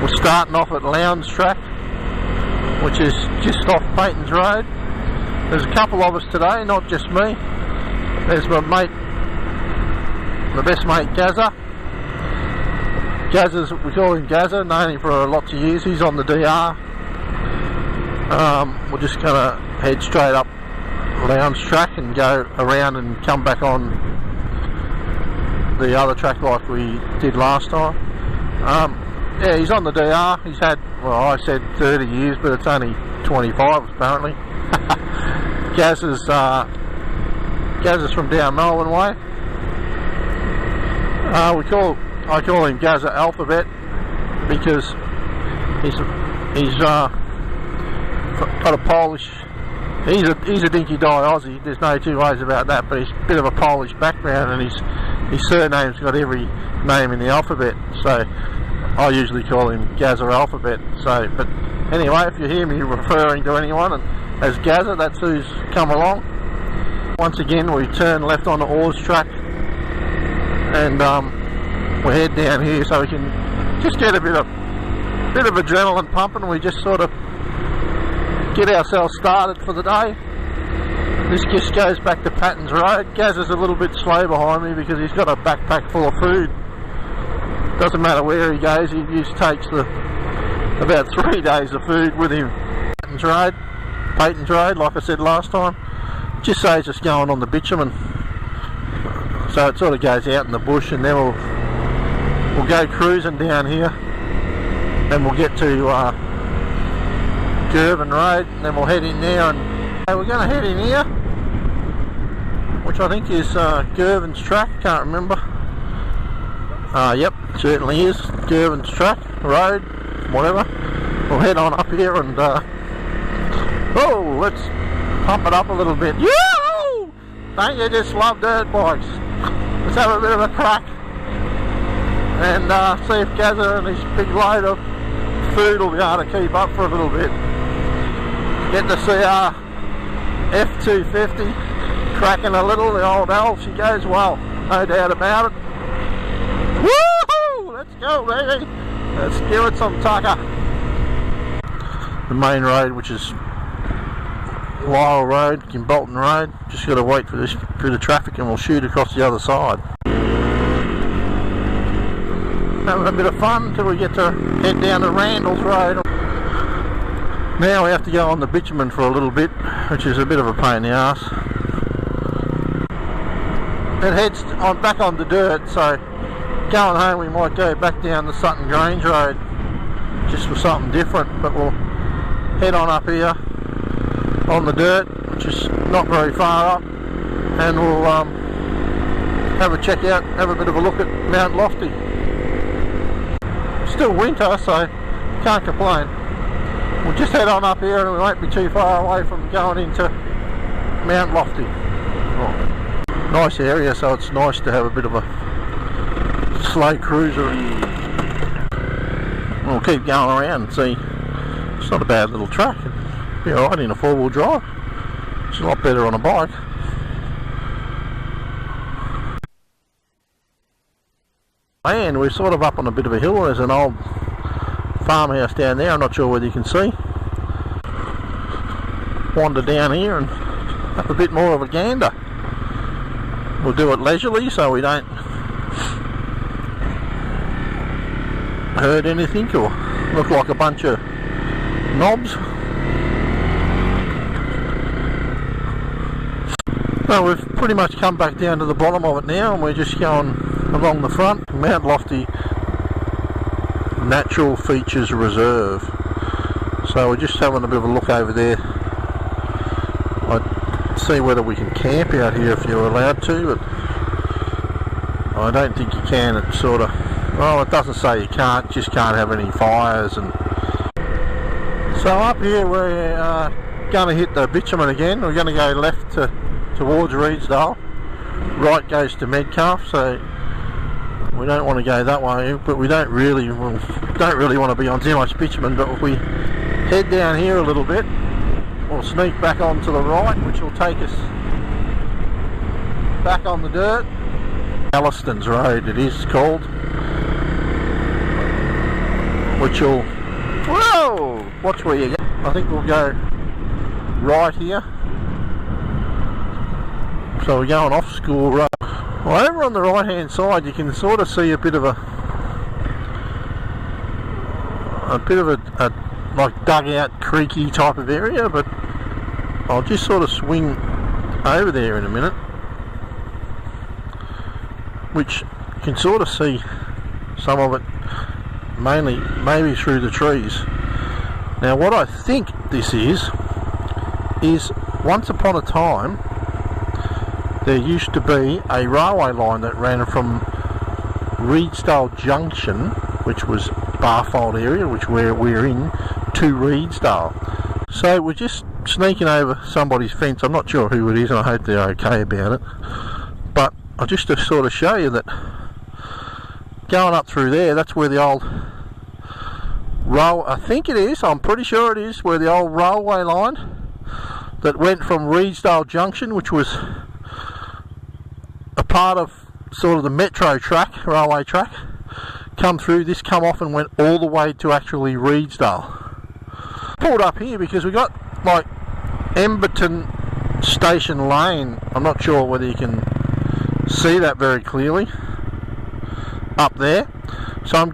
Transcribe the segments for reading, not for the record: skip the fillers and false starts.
We're starting off at Lowndes Track, which is just off Paytons Road. There's a couple of us today, not just me. There's my mate, my best mate Gazza. Gazza's, we call him Gazza, known him for lots of years. He's on the DR. We're just going to head straight up Lowndes Track and go around and come back on the other track like we did last time. Yeah, he's on the DR. He's had, well, I said 30 years, but it's only 25 apparently. Gazza's from down Melbourne way. I call him Gazza Alphabet because he's got a Polish. He's a dinky die Aussie. There's no two ways about that. But he's a bit of a Polish background, and his surname's got every name in the alphabet. So I usually call him Gazza Alphabet. So, but anyway, if you hear me referring to anyone as Gazza, that's who's come along. Once again, we turn left on the Oars Track, and we head down here so we can just get a bit of adrenaline pumping. We just sort of get ourselves started for the day. This just goes back to Paytons Road. Gaz is a little bit slow behind me because he's got a backpack full of food. Doesn't matter where he goes, he just takes about 3 days of food with him. Paytons Road, like I said last time, just saves us going on the bitumen. So it sort of goes out in the bush, and then we'll go cruising down here, then we'll get to Girvan Road, and then we'll head in there, and we're going to head in here, which I think is Girvan's Track. Can't remember. Yep, certainly is Girvan's Track Road, whatever. We'll head on up here and oh, let's pump it up a little bit. Yoo! Don't you just love dirt bikes? Let's have a bit of a crack and see if Gazza and his big load of food will be able to keep up for a little bit. Get the CR F250 cracking a little. The old L, she goes well, no doubt about it. Woohoo! Let's go, baby. Let's give it some tucker. The main road, which is Lyle Road, Kimbolton Road. Just got to wait for this through the traffic, and we'll shoot across the other side. Having a bit of fun until we get to head down to Randalls Road. Now we have to go on the bitumen for a little bit, which is a bit of a pain in the arse. It heads on back on the dirt, so going home we might go back down the Sutton Grange Road just for something different, but we'll head on up here on the dirt, which is not very far up, and we'll have a check out, have a bit of a look at Mount Lofty. Still winter, so can't complain. We'll just head on up here, and we won't be too far away from going into Mount Lofty. Oh, nice area, so it's nice to have a bit of a slow cruiser. We'll keep going around and see. It's not a bad little track. It'll be alright in a four-wheel drive. It's a lot better on a bike. And we're sort of up on a bit of a hill. There's an old farmhouse down there. I'm not sure whether you can see. Wander down here and have a bit more of a gander. We'll do it leisurely so we don't hurt anything or look like a bunch of knobs. Well, we've pretty much come back down to the bottom of it now, and we're just going along the front. Mount Lofty Natural Features Reserve. So we're just having a bit of a look over there. I'd see whether we can camp out here if you're allowed to, but I don't think you can. It's sort of, well, it doesn't say you can't, just can't have any fires. And so up here we're going to hit the bitumen again. We're going to go left towards Reedsdale, right goes to Medcalf, so we don't want to go that way, but we don't really want to be on too much bitumen. But if we head down here a little bit, we'll sneak back onto the right, which will take us back on the dirt. Alliston's Road it is called. which will, whoa, watch where you go. I think we'll go right here. So we're going off School Road. Well, over on the right hand side you can sort of see a bit of a like dugout creaky type of area, but I'll just sort of swing over there in a minute, which you can sort of see some of it, mainly maybe through the trees. Now what I think this is once upon a time there used to be a railway line that ran from Redesdale Junction, which was Barfold area, which we're in, to Redesdale. So we're just sneaking over somebody's fence. I'm not sure who it is, and I hope they're okay about it, but I'll just to sort of show you that going up through there, that's where the old I think it is, I'm pretty sure it is, where the old railway line that went from Redesdale Junction, which was a part of sort of the metro track, railway track, come through, this come off and went all the way to actually Redesdale. Pulled up here because we got like Emberton Station Lane. I'm not sure whether you can see that very clearly up there. So I'm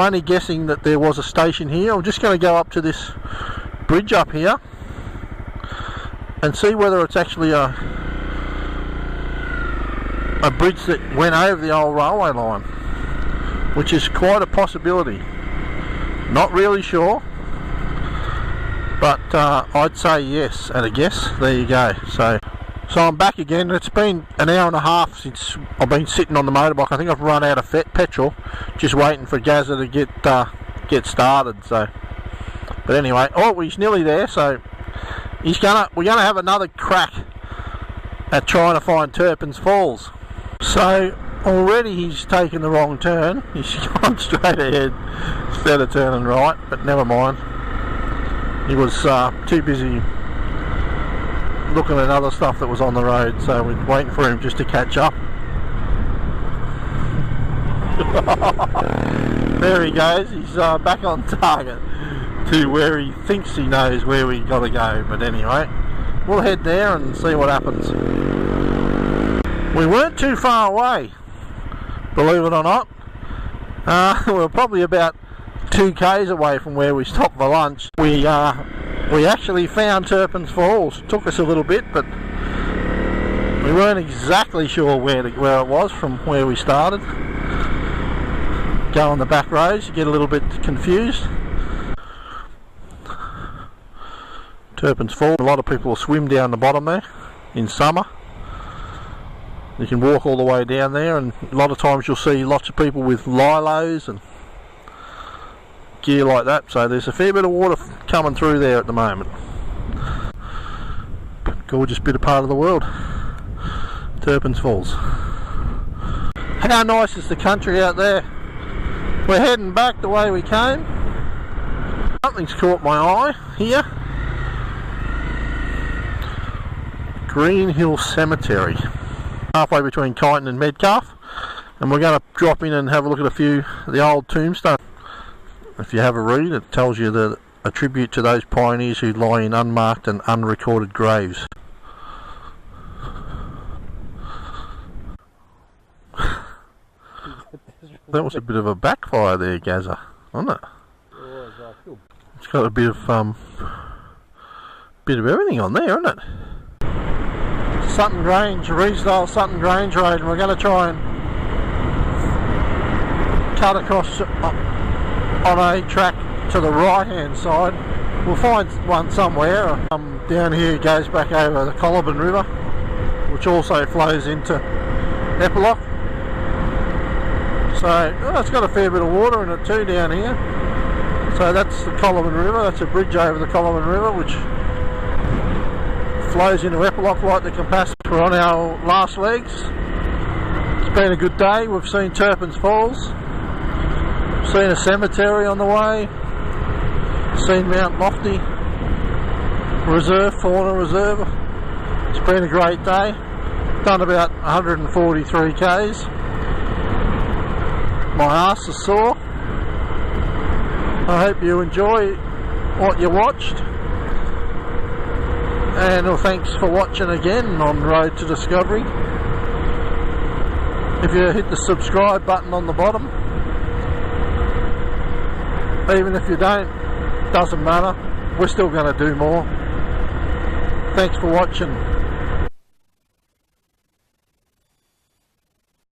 only guessing that there was a station here. I'm just going to go up to this bridge up here and see whether it's actually a bridge that went over the old railway line, which is quite a possibility. Not really sure, but I'd say yes at a guess. There you go. So I'm back again. It's been an hour and a half since I've been sitting on the motorbike. I think I've run out of petrol, just waiting for Gazza to get started. So, but anyway, oh, he's nearly there. So we're gonna have another crack at trying to find Turpin's Falls. So already he's taken the wrong turn. He's gone straight ahead instead of turning right, but never mind. He was too busy looking at other stuff that was on the road, so we're waiting for him just to catch up. There he goes. He's back on target to where he thinks he knows where we got to go, but anyway, we'll head there and see what happens. We weren't too far away, believe it or not. We were probably about 2 k's away from where we stopped for lunch. We actually found Turpin's Falls. It took us a little bit, but we weren't exactly sure where it was from where we started. Go on the back roads, you get a little bit confused. Turpin's Falls, a lot of people will swim down the bottom there in summer. You can walk all the way down there, and a lot of times you'll see lots of people with lilos and gear like that, so there's a fair bit of water coming through there at the moment. Gorgeous bit of part of the world, Turpin's Falls. How nice is the country out there? We're heading back the way we came. Something's caught my eye here. Green Hill Cemetery, halfway between Kyneton and Metcalfe, and we're going to drop in and have a look at a few of the old tombstones. If you have a read, it tells you that a tribute to those pioneers who lie in unmarked and unrecorded graves. That was a bit of a backfire there, Gazza, wasn't it? It's got a bit of everything on there, isn't it? Sutton Grange, Redesdale Sutton Grange Road, and we're going to try and cut across on a track to the right hand side. We'll find one somewhere. Down here it goes back over the Coloburn River, which also flows into Eppalock. So it's got a fair bit of water in it too down here. So that's the Coloburn River. That's a bridge over the Coloburn River, which flows into Eppalock like the Campaspe. We're on our last legs. It's been a good day. We've seen Turpin's Falls, seen a cemetery on the way, seen Mount Lofty Reserve, Fauna Reserve. It's been a great day. Done about 143 k's. My arse is sore. I hope you enjoy what you watched, and well, thanks for watching again on Road to Discovery. If you hit the subscribe button on the bottom, even if you don't, doesn't matter, we're still going to do more. Thanks for watching.